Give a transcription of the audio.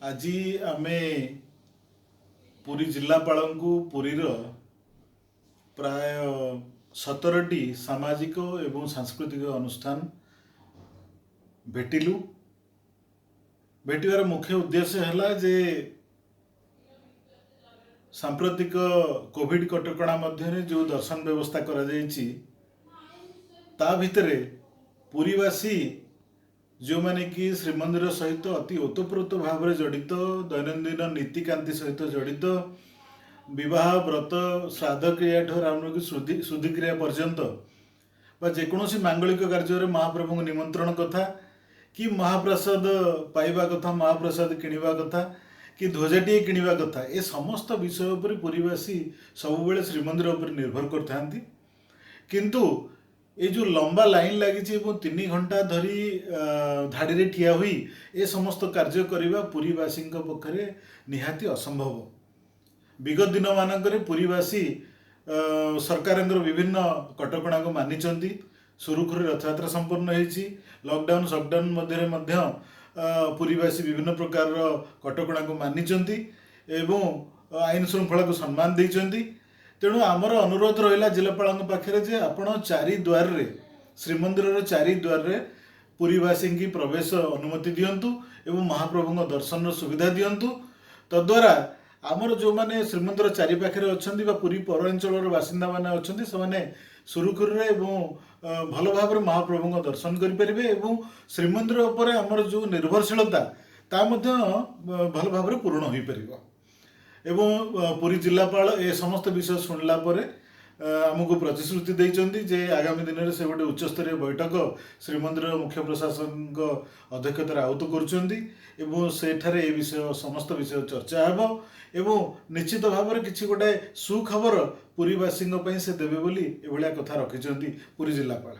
आज आमे पुरी जिलापालଙ୍କୁ पुरीर प्राय 17टी सामाजिक एवं सांस्कृतिक अनुष्ठान भेटिलु। भेटिवार मुख्य उद्देश्य है जे सांप्रतिक कोविड कटकणा मध्य जो दर्शन व्यवस्था करा जायछि ता भितरे पुरीवासी जो माने कि श्रीमंदिर सहित अति ओतप्रोत भाव में जड़ित दैनंदिन नीतिकांति सहित जड़ित विवाह व्रत श्राद्ध क्रिया ठूर आरंभ की शुद्धि क्रिया पर्यंत जेकोसी मांगलिक कार्य महाप्रभु निमंत्रण कथा कि महाप्रसाद पाइबा कथा महाप्रसाद किणवा कथा कि ध्वजाटीए किणवा कथा ए समस्त विषय पर पुरीवासी सबुबले श्रीमंदिर उपर निर्भर करथांती। किंतु ये जो लंबा लाइन लगी 3 घंटा धरी धाड़ी रे ठिया हुई ए समस्त कार्य करने पुरीवासी पक्षरे निहाती असंभव। विगत दिन मानक पुरीवासी सरकार विभिन्न कटकणा को मानिचंती। सुरुखुरु रथयात्रा संपन्न होती। लॉकडाउन सटडाउन मध्य पुरीवासी विभिन्न प्रकार कटकणा को मानिचंती एवं आईन श्रृंखला को सम्मान देइचंती। तेणु आमर अनुरोध रहा जिलापाल पाखे जे आपण 4 द्वार रे श्रीमंदिर 4 द्वार रे पुरीवासी की प्रवेश अनुमति दिंतु एवं महाप्रभु दर्शन सुविधा दिंतु। तद्वारा आमर जो माने श्रीमंदिर चारिपाखे अच्छा पुरी पौरांचल बासिंदा मैंने अच्छा से सुरुखुरु भल भाव महाप्रभु दर्शन करें और श्रीमंदिर उपर आमर जो निर्भरशीलता ता भल भाव पूर्ण हो पार। एवं पुरी जिलापाल ए समस्त विषय शुणला आमको प्रतिश्रुति देइचंती जे आगामी दिन में से गोटे उच्चस्तरीय बैठक श्रीमंदिर मुख्य प्रशासन अध्यक्षतार आहुत करुँच सेठारे ए विषय समस्त विषय चर्चा हेब एवं निश्चित भाव में किसी गोटे सुखबर पुरीवासी से देवे बोली एभलिया कथा रखिंट पुरी जिलापाल।